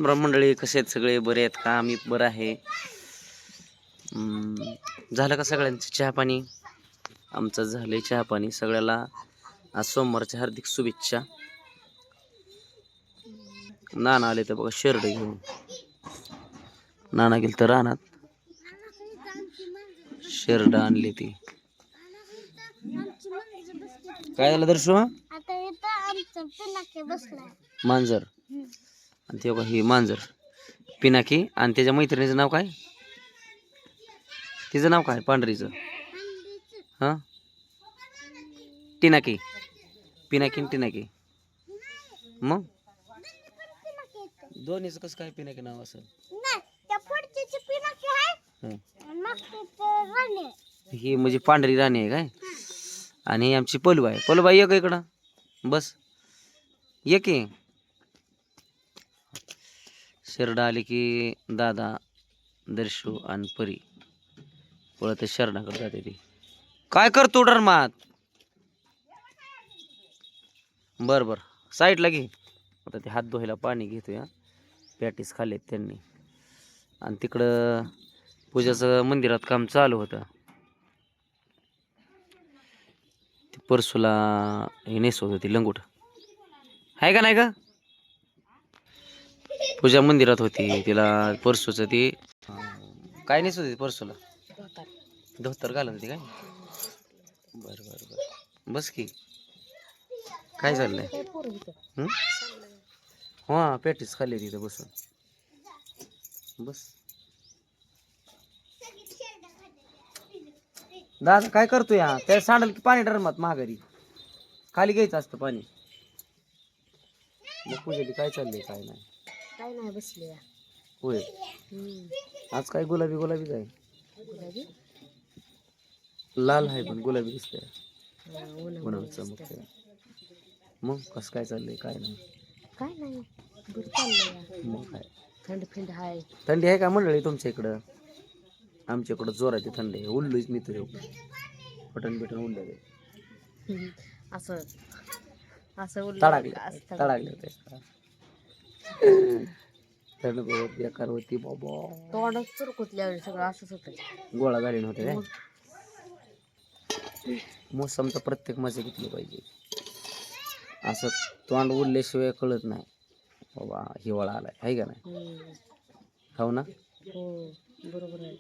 राम मंडळी, कसे आहेत सगळे? बरे आहेत का? मी बरं आहे. झालं का सगळ्यांचं चहा पाणी? आमचं झालंय चहा पाणी. सगळ्याला आज सोमवारच्या हार्दिक शुभेच्छा. नाना आले तर बघा शर्ट घेऊन. नाना गेल तर रानात शर्ट आणली ती. काय झालं दर्शो? मांजर. आणि ते बघा ही मांजर पिनाकी. आणि त्याच्या मैत्रिणीचं नाव काय? तिचं नाव काय पांढरीचं? हा, टिनाकी. पिनाकी टिनाकी. मग दोन्हीच कसं काय पिनाकी नाव असं? ही म्हणजे पांढरी राणी आहे काय? आणि आमची पलूबाई. पलूबाई ये का इकडं? बस ये की. शर्ट आली की दादा, दर्शू आणि परी पळत शरणाकडे जाते. ती काय करतो डरमात? बर बर साईडला घे. आता ते हात धुवायला पाणी घेतो या. पॅटीस खाल्लेत त्यांनी. आणि तिकडं पूजाचं मंदिरात काम चालू होतं. ते परसूला हे नेसवत होती लंगूट, आहे का नाही का? पूजा मंदिरात होती. तिला परसूचं ती काय नेसवत होती परसूला? धोतर घालत होती काय? बर बर बर बस की. काय चाललंय? हा, पॅटीस खाल्ली तिथं बसून. बस दादा काय करतो या? त्या सांडल की पाणी डरमात माघारी खाली घ्यायचं असतं पाणी. मग पूजेली काय चाललंय? काय नाही, काय नाही, बसले. होय. आज काय गुलाबी गुलाबी काय? गुलाबी लाल आहे पण गुलाबी दिसतंय. उन्हाळा चमकतंय. मग कसं काय चाललंय? काय नाही, काय नाही, बरं चाललंय. मग काय थंड फिंड आहे. थंडी आहे का मंडळी तुमच्या इकडं? आमच्या इकडं जोराची थंडी आहे. उल्लूच मी तर पटन बिटन उडलं असं असं तडाकले तडाकले होते. थंड बहुत बेकार होती बाबा. तोंडात चुरकुतल्यावर सगळं असंच होतं. गोळा झाले नव्हते काय? मोसमचा प्रत्येक मजा घेतली पाहिजे. असं तोंड उडल्याशिवाय कळत नाही बाबा हिवाळा आलाय, आहे का नाही? हो ना? हो बरोबर आहे.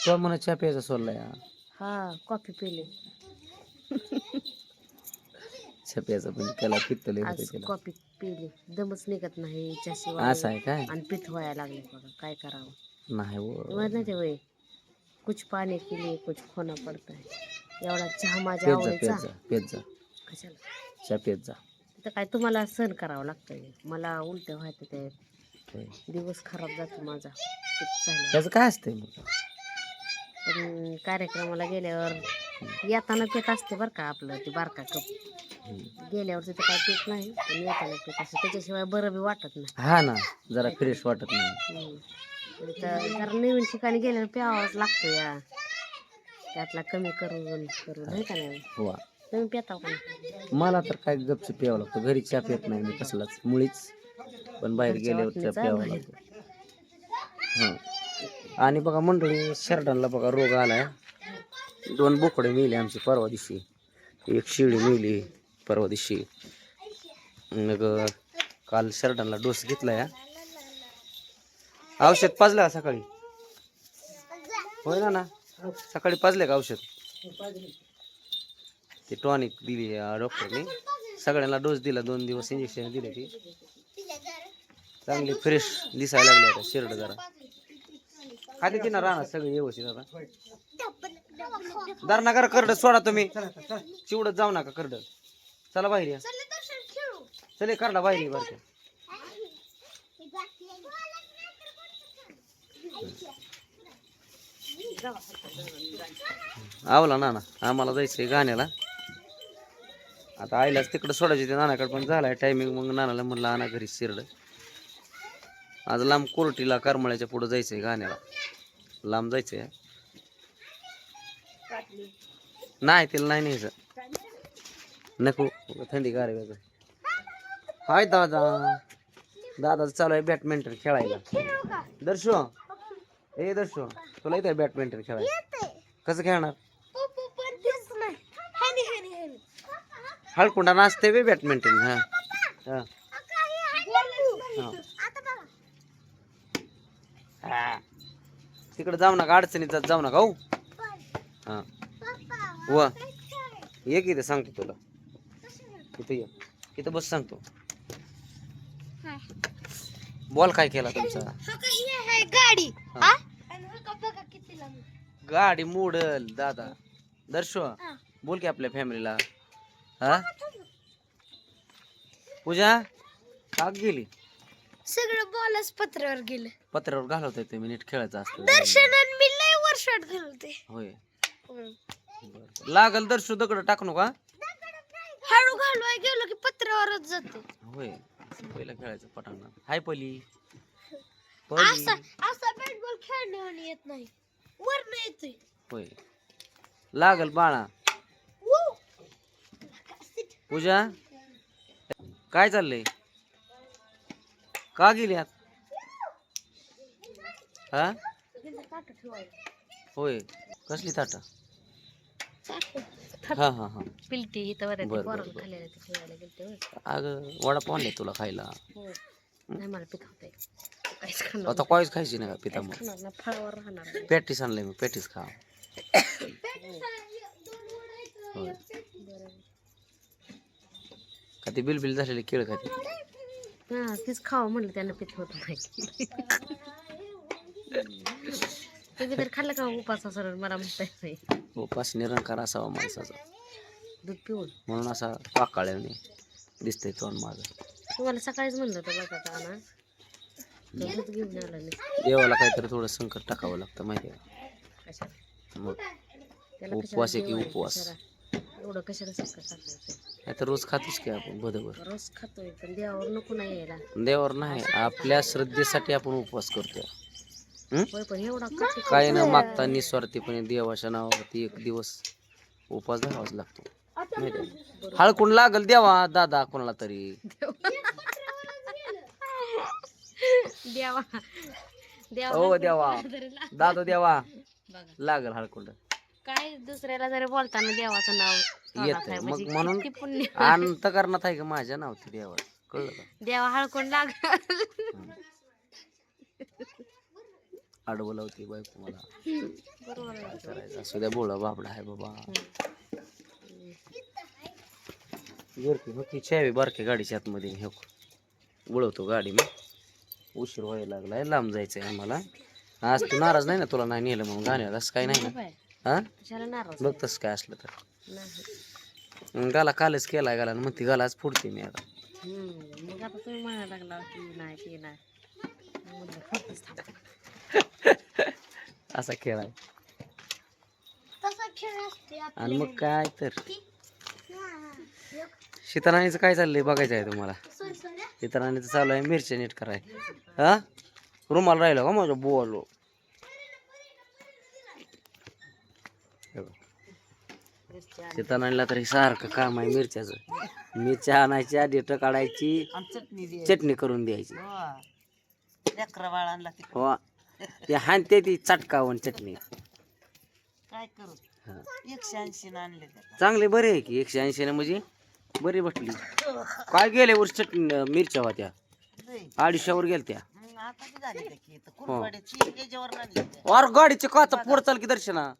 तो म्हणा चहा प्यायचा सोडलाय. हा, कॉफी पिली. चहा प्यायचा पण त्याला पित्त लय होते. त्याला कॉफी पिली, दमच निघत नाही असं चहाशिवाय. आहे काय? आणि पित्त व्हायला लागले बघा, काय करावं? नाही हो, नाही ते वय कुछ पाने के लिए कुछ खोना पडता है. एवढा चहा माझ्या पेत जा पेत आवडीचा. जा पेत जा कशाला चहा पेत जा. तर काय तुम्हाला सहन करावं लागतंय. मला उलट व्हायचं, ते दिवस खराब जातो माझा त्याचं काय असतंय मग? पण कार्यक्रमाला गेल्यावर येताना पेत असते बरं का, आपलं ते बारका कप. गेल्यावर तिथं काय पेत नाही, पण येताना पेत असते. त्याच्याशिवाय बरं बी वाटत नाही. हा ना, जरा फ्रेश वाटत नाही. तर जरा नवीन ठिकाणी गेल्यावर प्यावाच लागतो या. त्यातला कमी करून करून नाही का नाही? हो, तुम्ही पेताव का? मला तर काय गपचूप प्यावं लागतं. घरी चहा पेत नाही मी कसलाच मुळीच, पण बाहेर गेल्यावर चहा प्यावं लागतं. हां. आणि बघा मंडळी, शर्टांना बघा रोग आलाय. 2 बोकडे मेले आमची परवा दिवशी. एक शिळी मेली परवा दिवशी. मग काल शर्टांना डोस घेतलाय. औषध पाजलं सकाळी? होय ना. सकाळी पाजले का औषध? ते टॉनिक दिली डॉक्टरने. सगळ्यांना डोस दिला. 2 दिवस इंजेक्शन दिले. ती चांगली फ्रेश दिसायला लागली आता शर्ट. जरा खाली ती ना राहणार सगळे व्यवस्थित. आता धरणा करा करड सोडा तुम्ही. चिवडत जाऊ नका करड. चला बाहेर या. चले करडा बाहेर बरं. आवला नाना, आम्हाला जायचंय गाण्याला. आता आईलाच तिकडं सोडायचे ते नानाकडे, पण झालाय टायमिंग. मग नानाला म्हणलं आणा घरी शिरड. आज लांब कोर्टीला करमळ्याच्या पुढं जायचंय गाण्याला. लांब जायचंय. नाही तिला नाही न्यायचं. नको, थंडी गार. हाय दादा. दादाचं चालू आहे बॅडमिंटन खेळायला. दर्शो ए दर्शो, तुला येत आहे बॅडमिंटन खेळायला? कसं खेळणार? हळकुंडा नाचते बे बॅडमिंटन. हा हा हा. तिकडे जाऊ नका, अडचणीत जाऊ नका. हो हा व ये की इथं सांगतो तुला. इथं ये, इथं बस सांगतो. बॉल काय केला तुमचा? गाडी हा. गाडी मोडल दादा. दर्शो बोल की आपल्या फॅमिलीला. हा पूजा का गेली? सगळं बॉलच पत्रावर गेलं. पत्र्यावर घालवतोय तुम्ही, नीट खेळायचं असतं. दर्शनान मी लय वर्षात घालवते. होय बरं. लागल दर्शो दगड टाकू नका. हळू घालवाय गेलो की पत्रावरच जाते. होय पहिला खेळायचं पटांगणात. हाय पली असा असा बॅट बॉल खेळण्यावर येत नाही, वरन येतोय. होय लागल बाळा. पूजा काय चाललंय? का गेली आत? हा होय कसली ताट? हा हा हा पिलटी इथं वर बरं, पोराला बरं. खाल्लेलं ते खेळायला गेलते. अगं वडापाव आणले तुला खायला. हो नाही मला पिकवते काहीच खाणार आता काहीच खायची नाही का पिता? मग खाणार नाही, फळावर राहणार नाही. पॅटीस आणलंय मी, पॅटीस खा. होय. का ते बिलबिल झालेले केळ खाते? हा तीच खावं म्हणलं, त्यानं पित होत नाही. तुम्ही तर खाल्लं का उपास सर? मला म्हणता येत नाही. उपास निरंकार असावा माणसाचा, दूध पिऊन. म्हणून असा पाकाळ्याने दिसतंय तोंड माझं. तुम्हाला सकाळीच म्हणलं होतं बघा का आणा, तर दूध घेऊन आला नाही. देवाला काहीतरी थोडं संकट टाकावं लागतं माहिती आहे कशाला? का? मग त्याला उपवास आहे की कशाला उपवास. कशाला एवढं कशाला संकट टाकायचं? नाही तर रोज खातोच की आपण बरोबर. रोज खातोय पण देवावर नको नाही यायला. देवावर नाही, आपल्या श्रद्धेसाठी आपण उपवास करतोय. होय पण एवढा कठी काही न मागता निस्वार्थीपणे देवाच्या नावावरती एक दिवस उपवास धरावाच लागतो. माहिती आहे? हळकुंड लागल देवा दादा कोणाला तरी. देवा देवा ओ देवा दादो देवा बघा लागल हळकुंड. काय दुसऱ्याला जरी बोलताना देवाचं नाव तोंडात येत आहे मग म्हणजे म्हणून किती पुण्य. अंतकरणात आहे का माझ्या नावती देवा, कळलं का? देवा हळकून लाग. आडवं लावते बायको मला. बरोबर आहे. काय करायचं असू द्या, बोळा बाबडा आहे बाबा. ती चावी बारक्या गाडीच्या आतमध्ये हे उडवतो गाडी. मग उशीर व्हायला लागलाय, लांब जायचंय आम्हाला. आज तू नाराज नाही ना, तुला नाही नेलं म्हणून गाण्याला? असं काही नाही ना? हा कशाला नाराज बघ तसं काय असलं तर. नाही. गाला कालच केलाय गाला, मग ती गाला आज फोडते मी आता. मग आता तुम्ही म्हणायला लागला की नाही की नाही, म्हणलं खरंच थांबा. असा खेळ आहे. आणि मग काय तर शीतराणीचं काय चाललंय बघायचं आहे तुम्हाला? शीतराणीचं चालू आहे मिरच्या नीट कराय. हा रुमाल राहिला का माझं बोलो? शीतराणीला तरी सारखं काम आहे मिरच्याचं. मिरच्या आणायच्या, डेट काढायची, चटणी करून द्यायची. हो ते हाणते ती चटकावून चटणी. काय करू? 180 आणले चांगले बरे आहे की 180 म्हणजे बरी बसली. काय गेल्या वर्षी चटणी मिरच्या होत्या 250वर गेलत्या. और गाडीचे काचा पुढे चाल की दर्शना.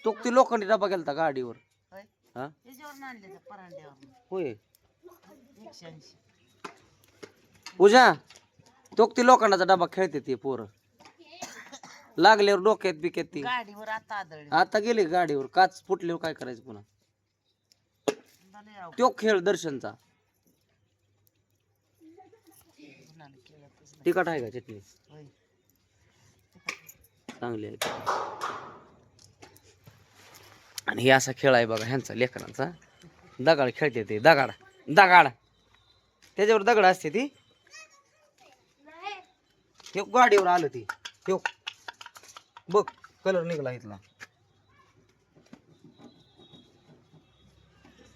तो ती लोखंडी डबा गेलता गाडीवर. हा होय पूजा, तो ती लोखंडाचा डबा खेळते ते पोरं लागल्यावर डोक्यात बिक्यात ती गाडीवर आता गेले गाडीवर. काच फुटल्यावर काय करायचं पुन्हा? तो खेळ दर्शनचा. तिखट आहे का चटणी? चांगली आहे. आणि हे असा खेळ आहे बघा ह्यांचा लेकरांचा. दगाड खेळते ते, दगाड दगाड त्याच्यावर दगड असते ती. हे गाडीवर आलं ती, हे बघ कलर निघाला इथला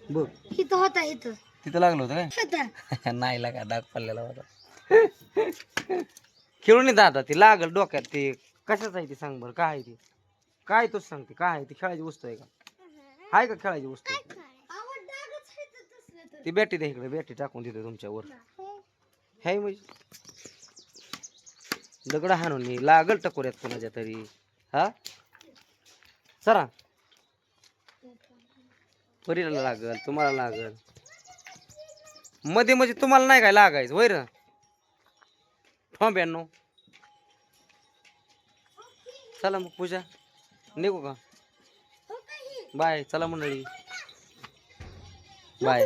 बघ. इथं होता इथं तिथं लागलं होतं काय नाही लागा, डाग पडलेला होता. खेळून येत आता ती लागल डोक्यात. ते कशाच आहे ती सांग बरं, काय आहे ती? काय तूच सांगते काय आहे ती? खेळायची वस्तू आहे का? आहे का खेळायची वस्तू? ती बॅटी द्या इकडे, बॅटी टाकून देतो तुमच्यावर. हाय म्हणजे दगड हाणून लागल टकोऱ्यात कोणाच्या तरी. हा सरा परीला लागल, तुम्हाला लागल मध्ये म्हणजे तुम्हाला नाही काय लागायचं वैर ठोंब्यानो. चला मग पूजा निघू का? बाय. चला मंडळी बाय.